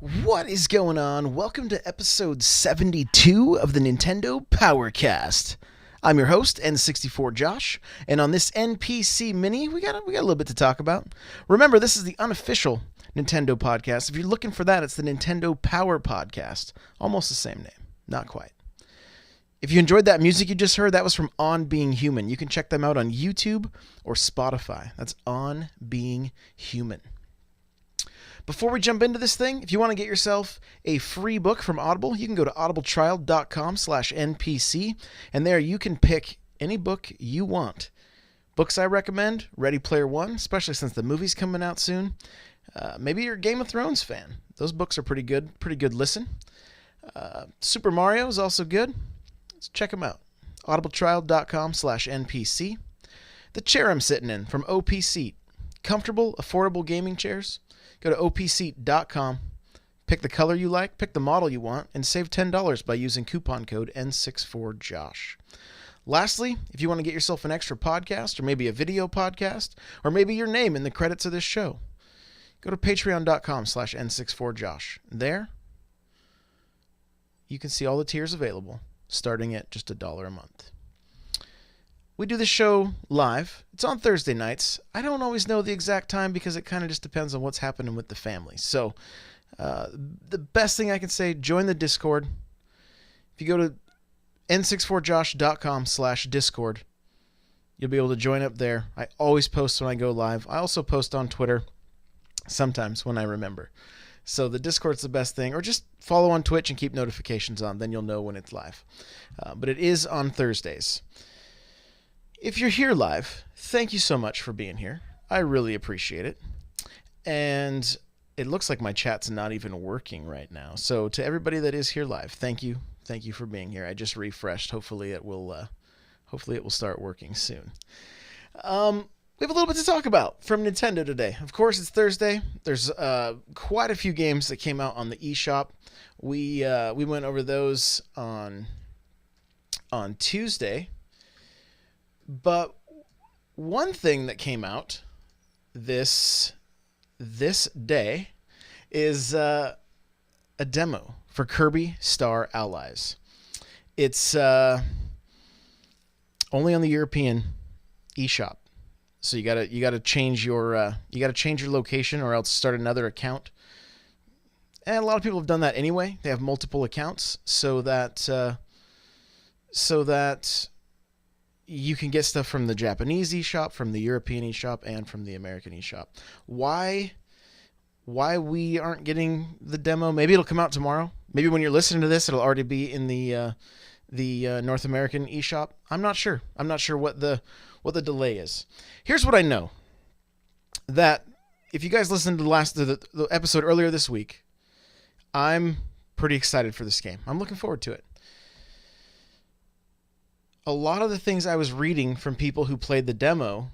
What is going on? Welcome to episode 72 of the Nintendo Powercast. I'm your host, N64 Josh, and on this NPC mini, we got a little bit to talk about. Remember, this is the unofficial Nintendo podcast. If you're looking for that, it's the Nintendo Power Podcast. Almost the same name. Not quite. If you enjoyed that music you just heard, that was from On Being Human. You can check them out on YouTube or Spotify. That's On Being Human. Before we jump into this thing, if you want to get yourself a free book from Audible, you can go to audibletrial.com/NPC, and there you can pick any book you want. Books I recommend, Ready Player One, especially since the movie's coming out soon. Maybe you're a Game of Thrones fan. Those books are pretty good listen. Super Mario is also good. Let's check them out. audibletrial.com/NPC. The chair I'm sitting in from OP Seat. Comfortable, affordable gaming chairs. Go to opseat.com, pick the color you like, pick the model you want, and save $10 by using coupon code N64Josh. Lastly, if you want to get yourself an extra podcast, or maybe a video podcast, or maybe your name in the credits of this show, go to patreon.com/N64Josh. There, you can see all the tiers available, starting at just $1 a month. We do the show live. It's on Thursday nights. I don't always know the exact time because it kind of just depends on what's happening with the family. So the best thing I can say, join the Discord. If you go to n64josh.com/Discord, you'll be able to join up there. I always post when I go live. I also post on Twitter sometimes when I remember. So the Discord's the best thing. Or just follow on Twitch and keep notifications on. Then you'll know when it's live. But it is on Thursdays. If you're here live, thank you so much for being here. I really appreciate it. And it looks like my chat's not even working right now. So to everybody that is here live, thank you. Thank you for being here. I just refreshed. Hopefully it will start working soon. We have a little bit to talk about from Nintendo today. Of course, it's Thursday. There's quite a few games that came out on the eShop. We went over those on Tuesday. But one thing that came out this day is a demo for Kirby Star Allies. It's only on the European eShop, so you gotta change your location or else start another account. And a lot of people have done that anyway. They have multiple accounts so that you can get stuff from the Japanese eShop, from the European eShop, and from the American eShop. Why we aren't getting the demo? Maybe it'll come out tomorrow. Maybe when you're listening to this, it'll already be in the North American eShop. I'm not sure. I'm not sure what the delay is. Here's what I know. That if you guys listened to the episode earlier this week, I'm pretty excited for this game. I'm looking forward to it. A lot of the things I was reading from people who played the demo,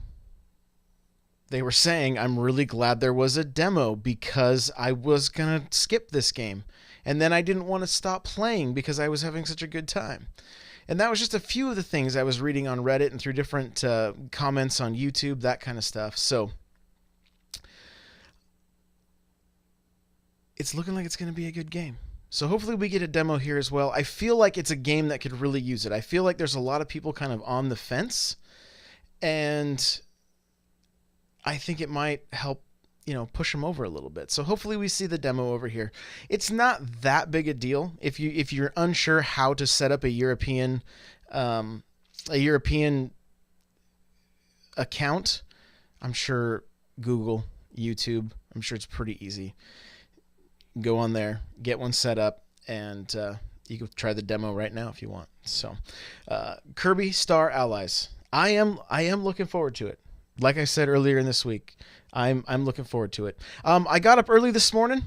they were saying, I'm really glad there was a demo because I was going to skip this game. And then I didn't want to stop playing because I was having such a good time. And that was just a few of the things I was reading on Reddit and through different comments on YouTube, that kind of stuff. So it's looking like it's going to be a good game. So hopefully we get a demo here as well. I feel like it's a game that could really use it. I feel like there's a lot of people kind of on the fence, and I think it might help, push them over a little bit. So hopefully we see the demo over here. It's not that big a deal if you're unsure how to set up a European account. I'm sure Google, YouTube, I'm sure it's pretty easy. Go on there, get one set up, and you can try the demo right now if you want. So, Kirby Star Allies. I am looking forward to it. Like I said earlier in this week, I'm looking forward to it. I got up early this morning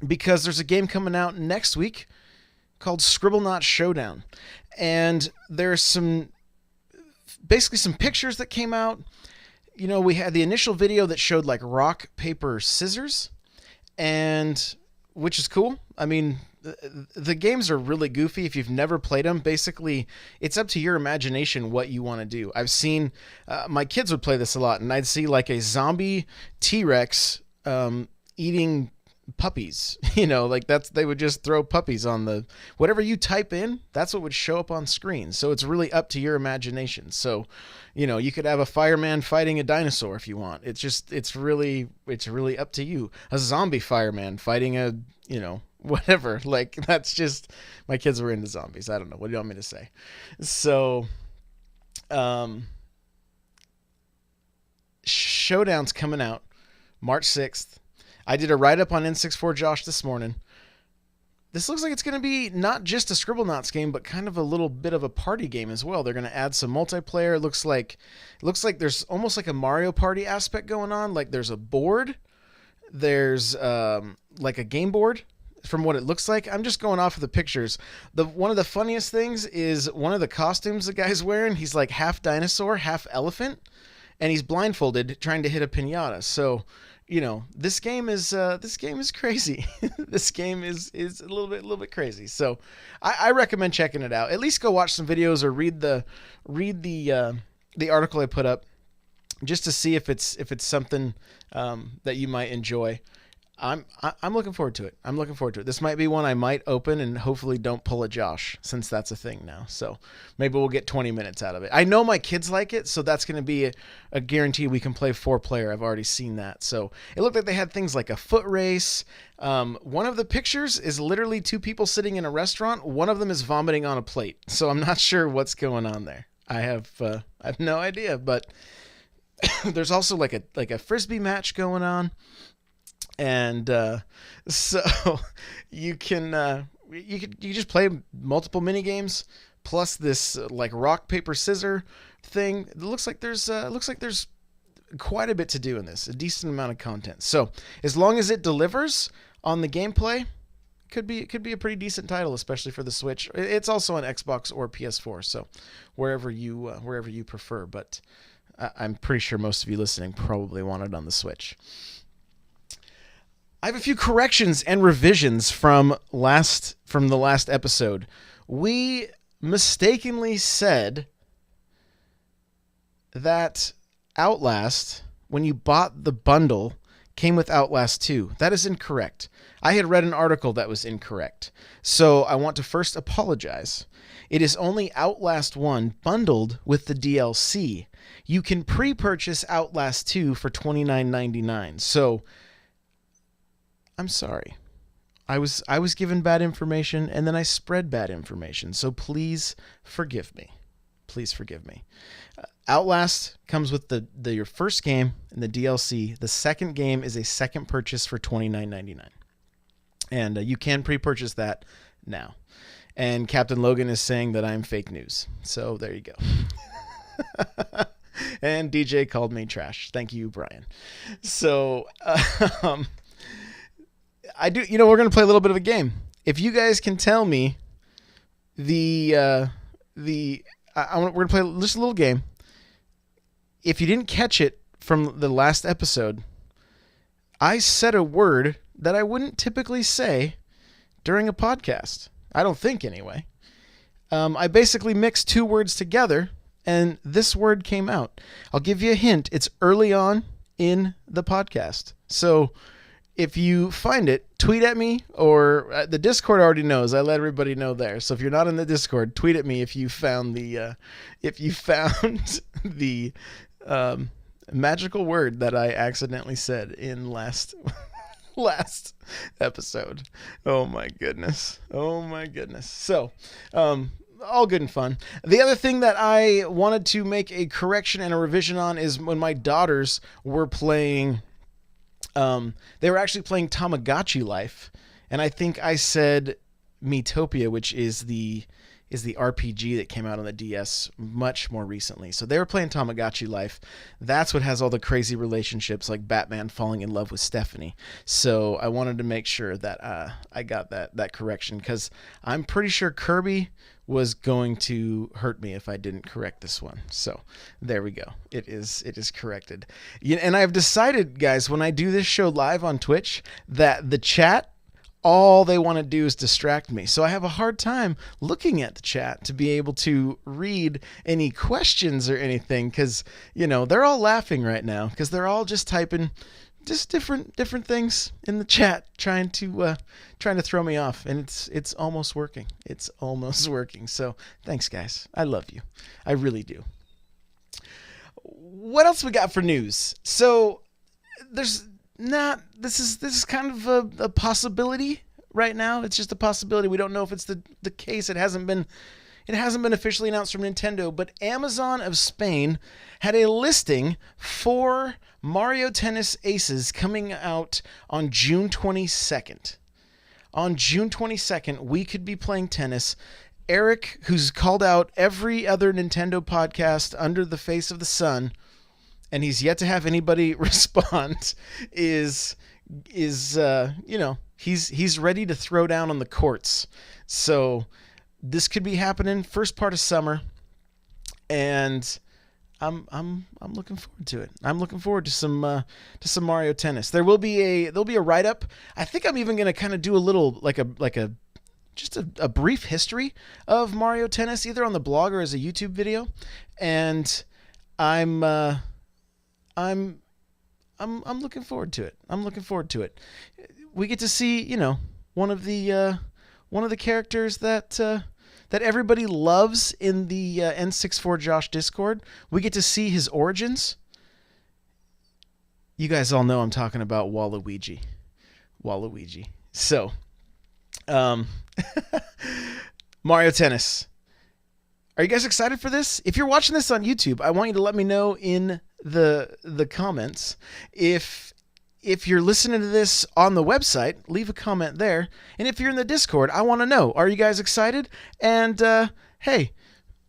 because there's a game coming out next week called Scribblenauts Showdown, and there's basically some pictures that came out. We had the initial video that showed like rock, paper, scissors. And which is cool. I mean, the games are really goofy. If you've never played them, basically, it's up to your imagination what you want to do. I've seen my kids would play this a lot, and I'd see like a zombie T-Rex eating puppies, like they would just throw puppies on the, whatever you type in, that's what would show up on screen. So it's really up to your imagination. So, you could have a fireman fighting a dinosaur if you want. It's really up to you. A zombie fireman fighting a, whatever. Like, that's just, my kids were into zombies. I don't know. What do you want me to say? So, Showdown's coming out March 6th. I did a write-up on N64 Josh this morning. This looks like it's going to be not just a Scribblenauts game, but kind of a little bit of a party game as well. They're going to add some multiplayer. It looks like there's almost like a Mario Party aspect going on. Like there's a board. There's like a game board from what it looks like. I'm just going off of the pictures. One of the funniest things is one of the costumes the guy's wearing. He's like half dinosaur, half elephant, and he's blindfolded trying to hit a piñata. So, this game is crazy. This game is a little bit crazy. So I recommend checking it out. At least go watch some videos or read the article I put up just to see if it's something that you might enjoy. I'm looking forward to it. This might be one I might open and hopefully don't pull a Josh, since that's a thing now. So maybe we'll get 20 minutes out of it. I know my kids like it, so that's going to be a guarantee we can play 4-player. I've already seen that. So it looked like they had things like a foot race. One of the pictures is literally 2 people sitting in a restaurant. One of them is vomiting on a plate. So I'm not sure what's going on there. I have no idea, but there's also like a frisbee match going on. And so you can you just play multiple mini games plus this like rock paper scissor thing. It looks like there's quite a bit to do in this, a decent amount of content. So as long as it delivers on the gameplay, it could be a pretty decent title, especially for the Switch. It's also on Xbox or PS4, so wherever you prefer. But I'm pretty sure most of you listening probably want it on the Switch. I have a few corrections and revisions from the last episode. We mistakenly said that Outlast, when you bought the bundle, came with Outlast 2. That is incorrect. I had read an article that was incorrect. So I want to first apologize. It is only Outlast 1 bundled with the DLC. You can pre-purchase Outlast 2 for $29.99. So I'm sorry. I was given bad information, and then I spread bad information. So please forgive me. Please forgive me. Outlast comes with your first game and the DLC. The second game is a second purchase for $29.99. And you can pre-purchase that now. And Captain Logan is saying that I'm fake news. So there you go. And DJ called me trash. Thank you, Brian. So I do, we're going to play a little bit of a game. If you guys can tell me we're going to play just a little game. If you didn't catch it from the last episode, I said a word that I wouldn't typically say during a podcast. I don't think, anyway. I basically mixed 2 words together, and this word came out. I'll give you a hint. It's early on in the podcast. So if you find it, tweet at me, or the Discord already knows. I let everybody know there. So if you're not in the Discord, tweet at me if you found the magical word that I accidentally said in last episode. Oh my goodness. So, all good and fun. The other thing that I wanted to make a correction and a revision on is when my daughters were playing. They were actually playing Tamagotchi Life, and I think I said Miitopia, which is the RPG that came out on the DS much more recently. So they were playing Tamagotchi Life. That's what has all the crazy relationships, like Batman falling in love with Stephanie. So I wanted to make sure that I got that correction, because I'm pretty sure Kirby was going to hurt me if I didn't correct this one. So there we go. It is corrected. And I've decided, guys, when I do this show live on Twitch, that the chat, all they want to do is distract me. So I have a hard time looking at the chat to be able to read any questions or anything, because, they're all laughing right now, because they're all just typing just different things in the chat trying to throw me off, and it's almost working. It's almost working. So thanks, guys. I love you. I really do. What else we got for news? So this is kind of a possibility right now. It's just a possibility. We don't know if it's the case. It hasn't been officially announced from Nintendo, but Amazon of Spain had a listing for Mario Tennis Aces coming out on June 22nd. On June 22nd, we could be playing tennis. Eric, who's called out every other Nintendo podcast under the face of the sun, and he's yet to have anybody respond, is he's ready to throw down on the courts. So this could be happening first part of summer, and I'm looking forward to it. I'm looking forward to some Mario Tennis. There'll be a write up. I think I'm even gonna kind of do a little just a brief history of Mario Tennis, either on the blog or as a YouTube video, and I'm looking forward to it. I'm looking forward to it. We get to see, one of the characters that everybody loves in the N64 Josh Discord. We get to see his origins. You guys all know I'm talking about Waluigi. So, Mario Tennis. Are you guys excited for this? If you're watching this on YouTube, I want you to let me know in the comments. If you're listening to this on the website, leave a comment there. And if you're in the Discord, I want to know, are you guys excited? And hey,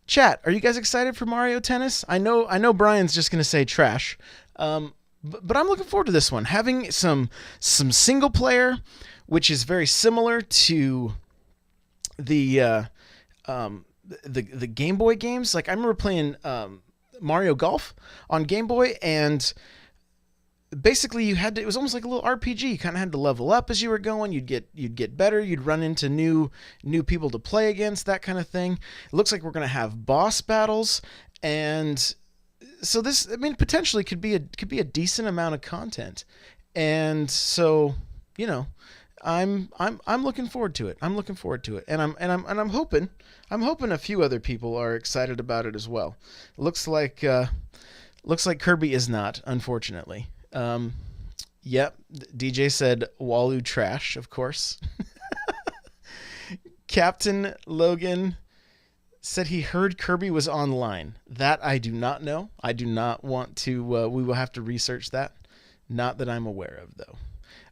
chat, are you guys excited for Mario Tennis? I know Brian's just going to say trash. But I'm looking forward to this one. Having some single player, which is very similar to the Game Boy games. Like, I remember playing Mario Golf on Game Boy, and basically it was almost like a little RPG. You kind of had to level up as you were going. You'd get better. You'd run into new people to play against, that kind of thing. It looks like we're going to have boss battles, and so this, potentially could be a decent amount of content. And so, I'm looking forward to it. I'm looking forward to it, and I'm hoping a few other people are excited about it as well. Looks like Kirby is not, unfortunately. Yep, DJ said Walu trash, of course. Captain Logan said he heard Kirby was online. That I do not know. I do not want to. We will have to research that. Not that I'm aware of, though.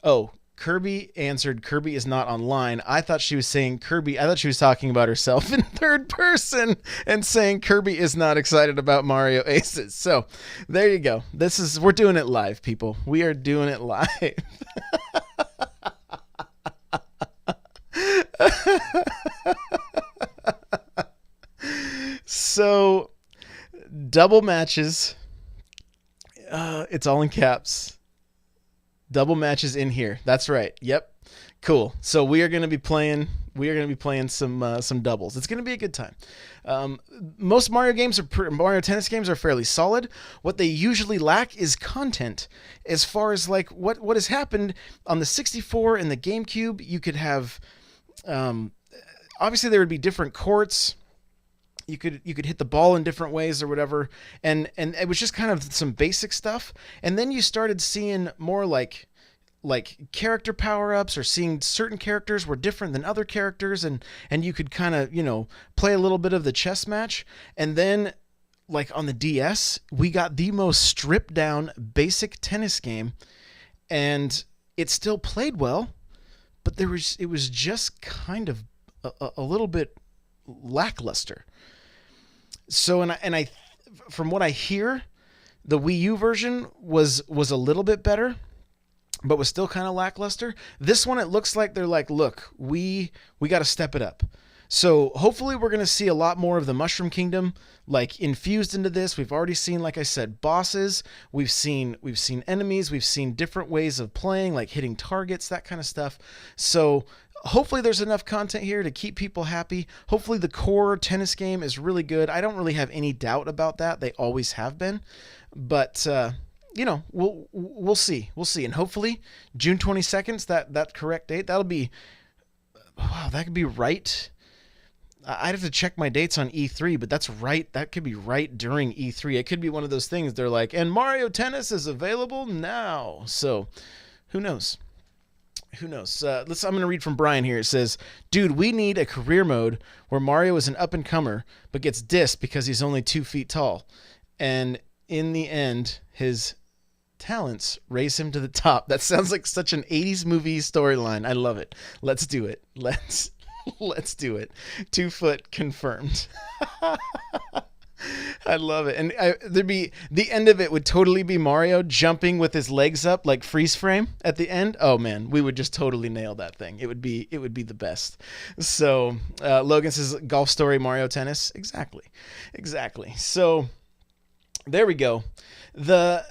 Oh, Kirby answered Kirby is not online. I thought she was saying Kirby. I thought she was talking about herself in third person and saying Kirby is not excited about Mario Aces. So there you go. We're doing it live, people. We are doing it live. So double matches. It's all in caps. Double matches in here. That's right. Yep. Cool. So we are going to be playing some doubles. It's going to be a good time. Most Mario Tennis games are fairly solid. What they usually lack is content. As far as like what has happened on the 64 and the GameCube, you could have obviously there would be different courts. You could hit the ball in different ways or whatever, and it was just kind of some basic stuff. And then you started seeing more like character power-ups, or seeing certain characters were different than other characters, and you could kind of play a little bit of the chess match. And then like on the DS, we got the most stripped down basic tennis game, and it still played well, but it was just kind of a little bit lackluster. So, and I, from what I hear, the Wii U version was a little bit better, but was still kind of lackluster. This one, it looks like they're like, look, we got to step it up. So hopefully we're going to see a lot more of the Mushroom Kingdom like infused into this. We've already seen, like I said, bosses. We've seen enemies. We've seen different ways of playing, like hitting targets, that kind of stuff. So hopefully there's enough content here to keep people happy. Hopefully the core tennis game is really good. I don't really have any doubt about that. They always have been. But, we'll see. We'll see. And hopefully June 22nd, that correct date, that'll be, wow, that could be right. I'd have to check my dates on E3, but that's right. That could be right during E3. It could be one of those things. They're like, and Mario Tennis is available now. So who knows? Who knows? I'm going to read from Brian here. It says, dude, we need a career mode where Mario is an up-and-comer, but gets dissed because he's only 2 feet tall. And in the end, his talents raise him to the top. That sounds like such an 80s movie storyline. I love it. Let's do it. Let's do it. 2 foot confirmed. I love it. And there'd be, the end of it would totally be Mario jumping with his legs up like freeze frame at the end. Oh man, we would just totally nail that thing. It would be the best. So Logan says golf story, Mario Tennis. Exactly. So there we go. The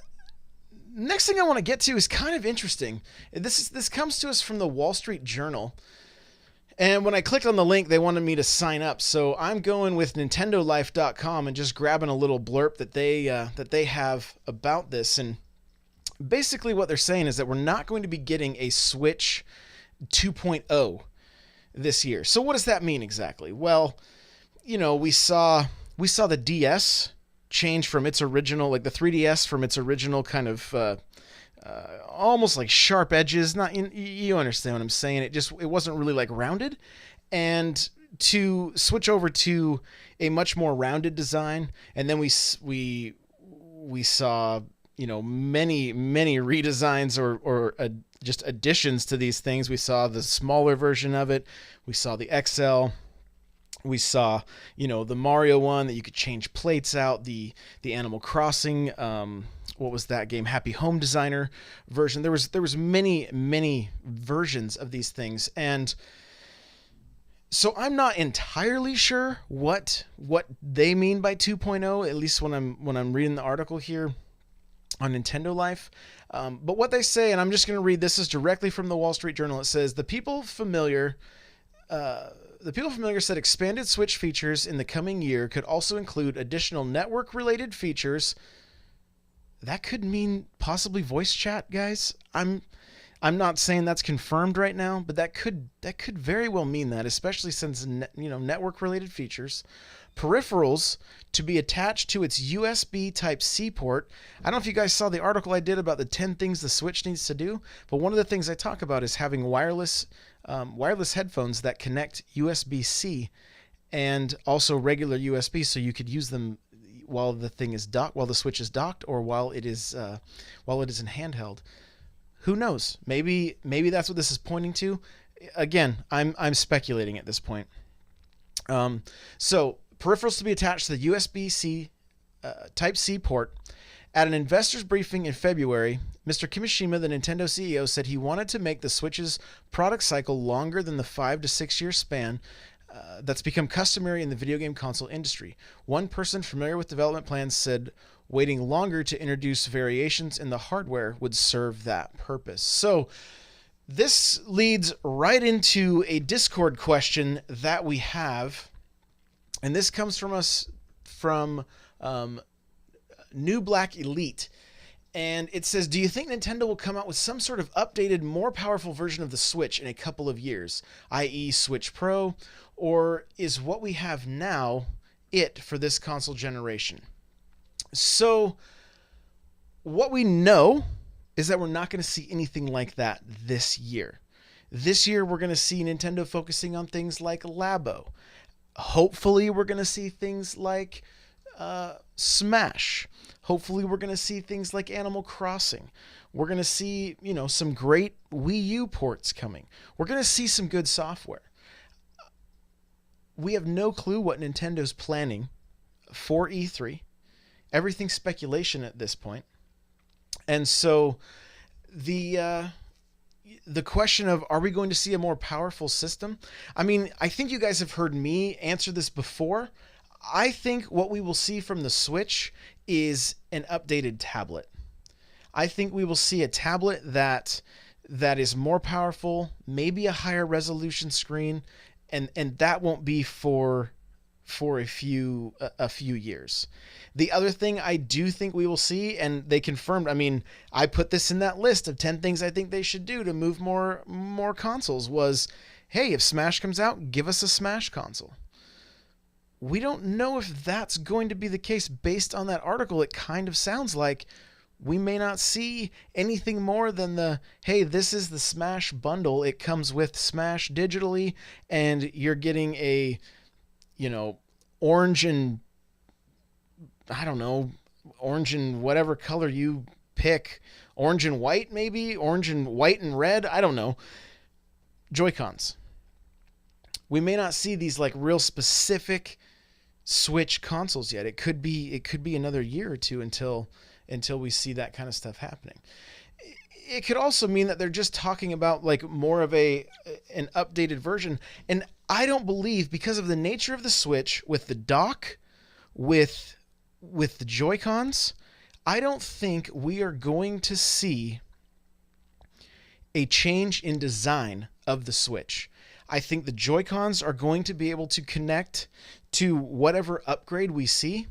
next thing I want to get to is kind of interesting. This comes to us from the Wall Street Journal. And when I clicked on the link, they wanted me to sign up. So I'm going with NintendoLife.com and just grabbing a little blurb that they have about this. And basically what they're saying is that we're not going to be getting a Switch 2.0 this year. So what does that mean exactly? Well, we saw the DS change from its original, like the 3DS from its original kind of almost like sharp edges. Not you understand what I'm saying. It wasn't really like rounded, and to switch over to a much more rounded design. And then we saw many redesigns or just additions to these things. We saw the smaller version of it. We saw the XL. We saw, the Mario one that you could change plates out, the Animal Crossing, what was that game? Happy Home Designer version. There was many versions of these things. And so I'm not entirely sure what they mean by 2.0, at least when I'm reading the article here on Nintendo Life. But what they say, and I'm just going to read, this is directly from the Wall Street Journal. It says, the people familiar said expanded Switch features in the coming year could also include additional network-related features. That could mean possibly voice chat, guys. I'm not saying that's confirmed right now, but that could very well mean that, especially since network-related features. Peripherals to be attached to its USB Type-C port. I don't know if you guys saw the article I did about the 10 things the Switch needs to do, but one of the things I talk about is having wireless headphones that connect USB-C and also regular USB, so you could use them while the Switch is docked, or while it is in handheld. Who knows? Maybe that's what this is pointing to. Again, I'm speculating at this point. So peripherals to be attached to the USB-C Type-C port. At an investors briefing in February, Mr. Kimishima, the Nintendo CEO, said he wanted to make the Switch's product cycle longer than the 5 to 6 year span that's become customary in the video game console industry. One person familiar with development plans said waiting longer to introduce variations in the hardware would serve that purpose. So this leads right into a Discord question that we have, and this comes from New Black Elite. And it says, do you think Nintendo will come out with some sort of updated, more powerful version of the Switch in a couple of years, i.e. Switch Pro, or is what we have now it for this console generation? So what we know is that we're not going to see anything like that this year. This year, we're going to see Nintendo focusing on things like Labo. Hopefully, we're going to see things like Smash. Hopefully, we're going to see things like Animal Crossing. We're going to see, some great Wii U ports coming. We're going to see some good software. We have no clue what Nintendo's planning for E3. Everything's speculation at this point. And so the question of, are we going to see a more powerful system? I mean, I think you guys have heard me answer this before. I think what we will see from the Switch is an updated tablet. I think we will see a tablet that is more powerful, maybe a higher resolution screen, and that won't be for for a few years. The other thing I do think we will see, and they confirmed, I mean, I put this in that list of 10 things I think they should do to move more consoles, was, hey, if Smash comes out, give us a Smash console. We don't know if that's going to be the case. Based on that article, it kind of sounds like we may not see anything more than the, hey, this is the Smash bundle. It comes with Smash digitally, and you're getting a, orange and, I don't know, orange and whatever color you pick. Orange and white, maybe? Orange and white and red? I don't know. Joy-Cons. We may not see these like real specific Switch consoles yet. It could be another year or two until we see that kind of stuff happening. It could also mean that they're just talking about like more of an updated version. And I don't believe, because of the nature of the Switch, with the dock, with the Joy-Cons, I don't think we are going to see a change in design of the Switch. I think the Joy-Cons are going to be able to connect to whatever upgrade we see.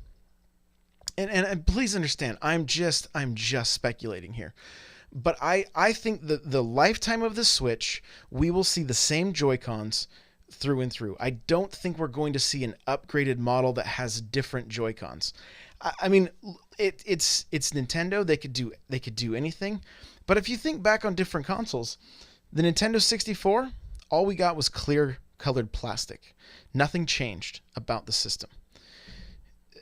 And please understand, I'm just speculating here. But I think the lifetime of the Switch, we will see the same Joy-Cons through and through. I don't think we're going to see an upgraded model that has different Joy-Cons. I mean, it's Nintendo. They could do anything. But if you think back on different consoles, the Nintendo 64, all we got was clear colored plastic. Nothing changed about the system.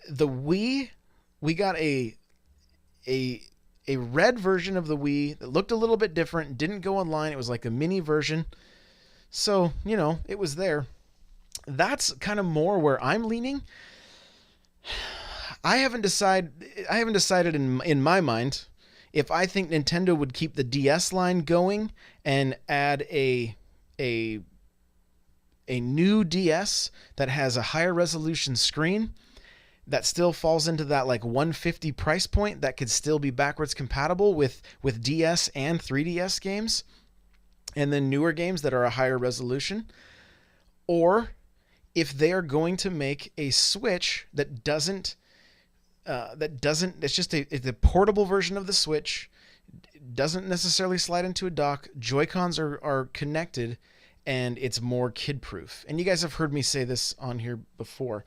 The Wii, we got a red version of the Wii that looked a little bit different, didn't go online. It was like a mini version. So, it was there. That's kind of more where I'm leaning. I haven't decided in my mind if I think Nintendo would keep the DS line going and add a new DS that has a higher resolution screen that still falls into that like 150 price point that could still be backwards compatible with DS and 3DS games, and then newer games that are a higher resolution. Or if they are going to make a Switch that doesn't it's just it's a portable version of the Switch, doesn't necessarily slide into a dock, Joy-Cons are connected, and it's more kid-proof. And you guys have heard me say this on here before.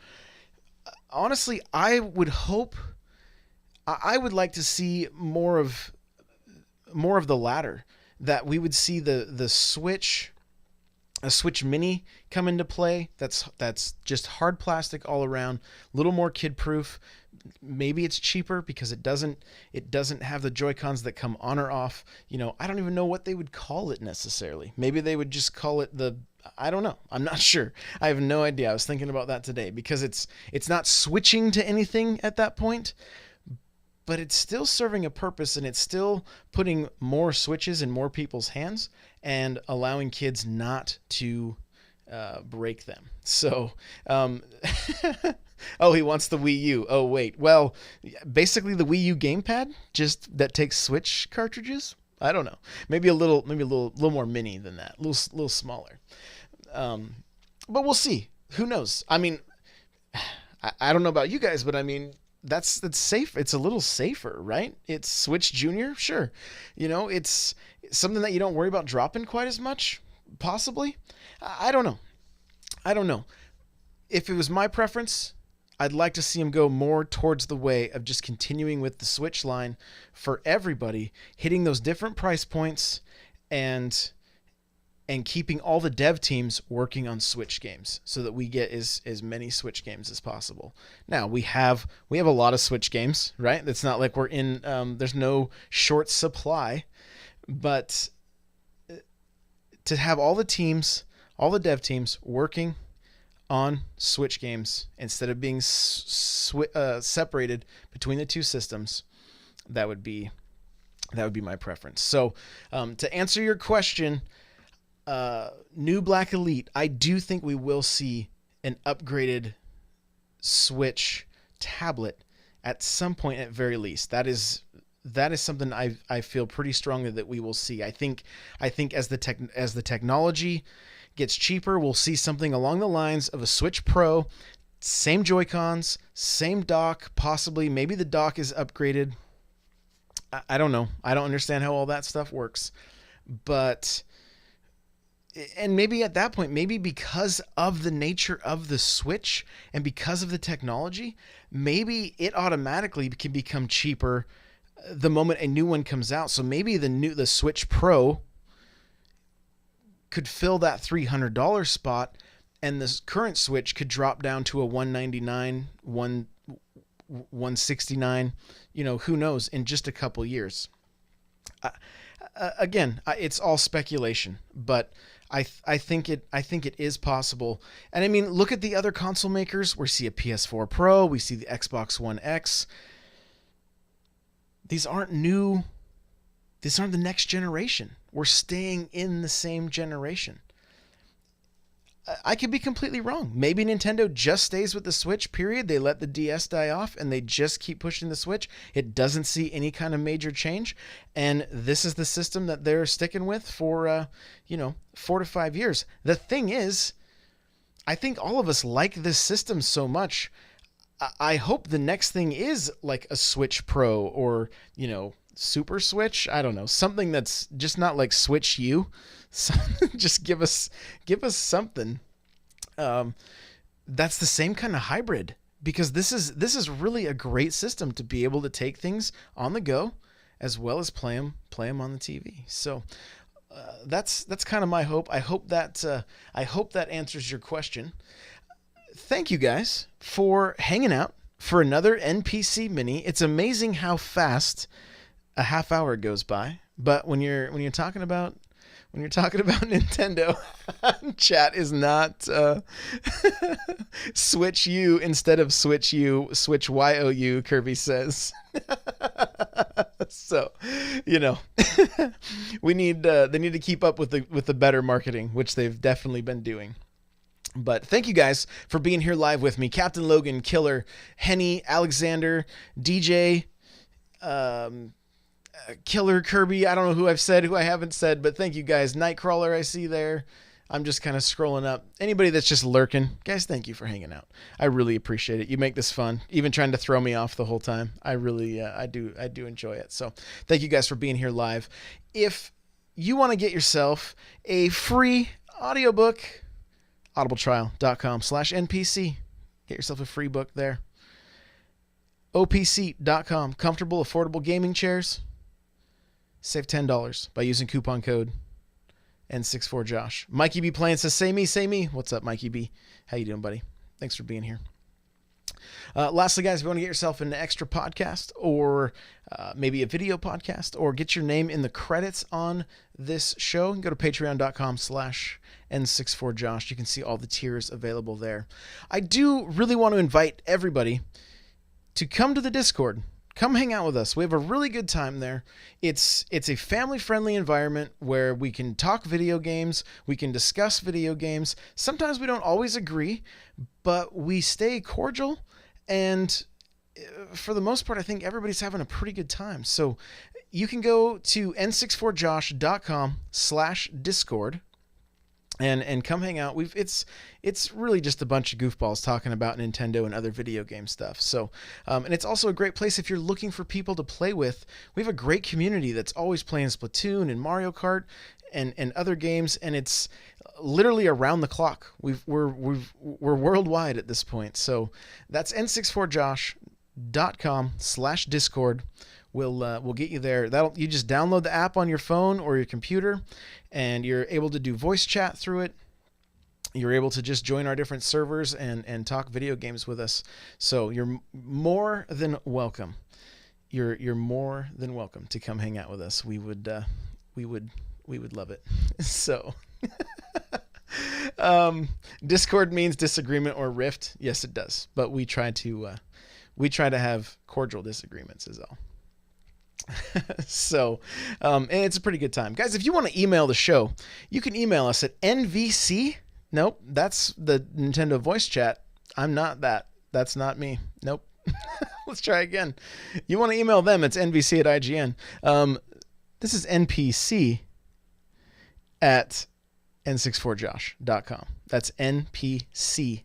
Honestly, I would like to see more of the latter, that we would see the Switch, a Switch Mini come into play. That's just hard plastic all around, a little more kid-proof. Maybe it's cheaper because it doesn't have the Joy-Cons that come on or off. I don't even know what they would call it necessarily. Maybe they would just call it I don't know. I'm not sure. I have no idea. I was thinking about that today because it's not switching to anything at that point, but it's still serving a purpose, and it's still putting more Switches in more people's hands and allowing kids not to break them. So, oh, he wants the Wii U. Oh, wait. Well, basically the Wii U gamepad, just that takes Switch cartridges. I don't know. Maybe a little more mini than that. A little smaller. But we'll see. Who knows? I mean, I don't know about you guys, but I mean, that's safe. It's a little safer, right? It's Switch Junior, sure. It's something that you don't worry about dropping quite as much, possibly. I don't know. If it was my preference, I'd like to see him go more towards the way of just continuing with the Switch line for everybody, hitting those different price points, and keeping all the dev teams working on Switch games so that we get as many Switch games as possible. Now, we have a lot of Switch games, right? It's not like we're in there's no short supply, but to have all the dev teams working on Switch games instead of being separated between the two systems, that would be my preference. So, to answer your question, new Black Elite, I do think we will see an upgraded Switch tablet at some point, at very least. That is something I feel pretty strongly that we will see. I think as the technology gets cheaper, we'll see something along the lines of a Switch Pro Same Joy-Cons, same dock, possibly. Maybe the dock is upgraded. I don't know. I don't understand how all that stuff works. But, and maybe at that point, maybe because of the nature of the Switch and because of the technology, maybe it automatically can become cheaper the moment a new one comes out. So maybe the Switch Pro could fill that $300 spot, and this current Switch could drop down to a $199, $169, who knows, in just a couple years. Again, it's all speculation, but I think it is possible. And I mean, look at the other console makers. We see a PS4 Pro, we see the Xbox One X. These aren't new. These aren't the next generation. We're staying in the same generation. I could be completely wrong. Maybe Nintendo just stays with the Switch, period. They let the DS die off and they just keep pushing the Switch. It doesn't see any kind of major change. And this is the system that they're sticking with for, 4 to 5 years. The thing is, I think all of us like this system so much. I hope the next thing is like a Switch Pro or, Super Switch. I don't know. Something that's just not like Switch U. Just give us something that's the same kind of hybrid, because this is really a great system to be able to take things on the go as well as play them on the TV. So that's kind of my hope. I hope that answers your question. Thank you guys for hanging out for another NPC mini. It's amazing how fast a half hour goes by, but when you're talking about Nintendo, chat is not Switch U instead of Switch U, Switch YOU, Kirby says. So, they need to keep up with the better marketing, which they've definitely been doing. But thank you guys for being here live with me. Captain Logan, Killer, Henny, Alexander, DJ, Killer, Kirby. I don't know who I've said, who I haven't said, but thank you guys. Nightcrawler, I see there. I'm just kind of scrolling up. Anybody that's just lurking, guys, thank you for hanging out. I really appreciate it. You make this fun, even trying to throw me off the whole time. I really, I do enjoy it. So thank you guys for being here live. If you want to get yourself a free audiobook, audibletrial.com/NPC. Get yourself a free book there. opseat.com. Comfortable, affordable gaming chairs. Save $10 by using coupon code N64Josh. Mikey B playing says, say me. What's up, Mikey B? How you doing, buddy? Thanks for being here. Lastly, guys, if you want to get yourself an extra podcast or maybe a video podcast or get your name in the credits on this show, go to patreon.com/N64Josh. You can see all the tiers available there. I do really want to invite everybody to come to the Discord. Come hang out with us. We have a really good time there. It's a family-friendly environment where we can talk video games, we can discuss video games. Sometimes we don't always agree, but we stay cordial, and for the most part, I think everybody's having a pretty good time. So you can go to n64josh.com/Discord and come hang out. It's really just a bunch of goofballs talking about Nintendo and other video game stuff. So, and it's also a great place if you're looking for people to play with. We have a great community that's always playing Splatoon and Mario Kart and other games, and it's literally around the clock. We're worldwide at this point. So that's n64josh.com/Discord. We'll get you there. You just download the app on your phone or your computer, and you're able to do voice chat through it. You're able to just join our different servers and talk video games with us. So you're more than welcome. You're more than welcome to come hang out with us. We would love it. So Discord means disagreement or rift. Yes, it does. But we try to have cordial disagreements is all. So, and it's a pretty good time. Guys, if you want to email the show, you can email us at NVC. Nope, that's the Nintendo voice chat. I'm not that. That's not me. Nope. Let's try again. You want to email them, it's NVC at IGN. This is NPC at N64Josh.com. That's NPC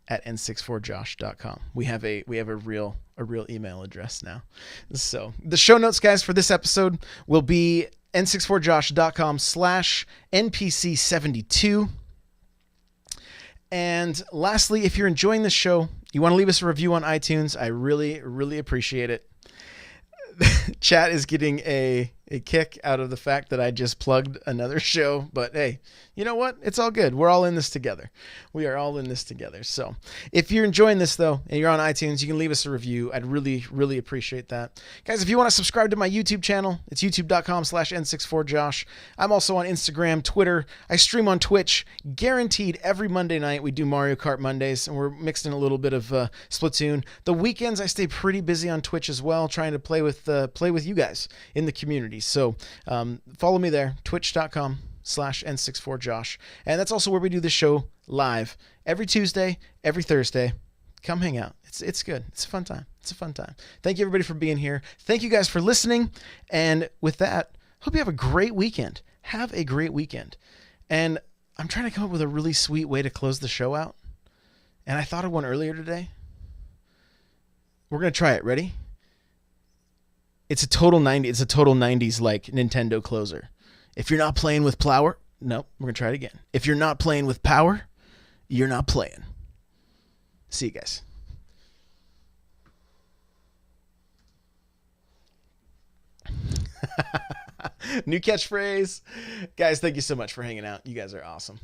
at n64josh.com. We have a real email address now. So the show notes, guys, for this episode will be n64josh.com/npc72. And lastly, if you're enjoying the show, you want to leave us a review on iTunes, I really, really appreciate it. Chat is getting a kick out of the fact that I just plugged another show, but hey, you know what? It's all good. We're all in this together. We are all in this together. So if you're enjoying this, though, and you're on iTunes, you can leave us a review. I'd really, really appreciate that. Guys, if you want to subscribe to my YouTube channel, it's youtube.com/n64josh. I'm also on Instagram, Twitter. I stream on Twitch, guaranteed every Monday night. We do Mario Kart Mondays, and we're mixed in a little bit of Splatoon. The weekends, I stay pretty busy on Twitch as well, trying to play with you guys in the community. So follow me there, twitch.com/n64josh. And that's also where we do the show live every Tuesday, every Thursday. Come hang out. It's good. It's a fun time. Thank you, everybody, for being here. Thank you guys for listening. And with that, hope you have a great weekend. Have a great weekend. And I'm trying to come up with a really sweet way to close the show out. And I thought of one earlier today. We're going to try it. Ready? It's a total 90s like Nintendo closer. If you're not playing with power, no, we're going to try it again. If you're not playing with power, you're not playing. See you guys. New catchphrase. Guys, thank you so much for hanging out. You guys are awesome.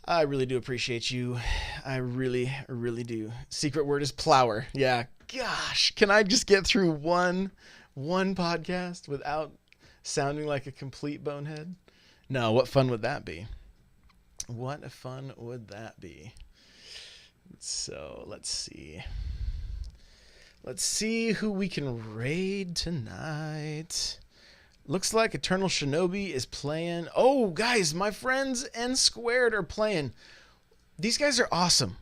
I really do appreciate you. I really, really do. Secret word is plower. Yeah. Gosh, can I just get through one podcast without sounding like a complete bonehead? No, what fun would that be? What fun would that be? So let's see. Let's see who we can raid tonight. Looks like Eternal Shinobi is playing. Oh, guys, my friends N Squared are playing. These guys are awesome.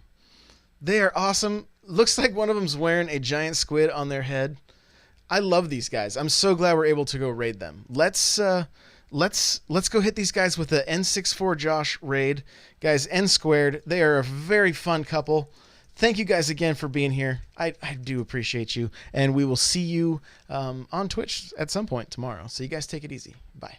They are awesome. Looks like one of them's wearing a giant squid on their head. I love these guys. I'm so glad we're able to go raid them. Let's go hit these guys with the N64Josh raid. Guys, N Squared, they are a very fun couple. Thank you guys again for being here. I do appreciate you. And we will see you on Twitch at some point tomorrow. So you guys take it easy. Bye.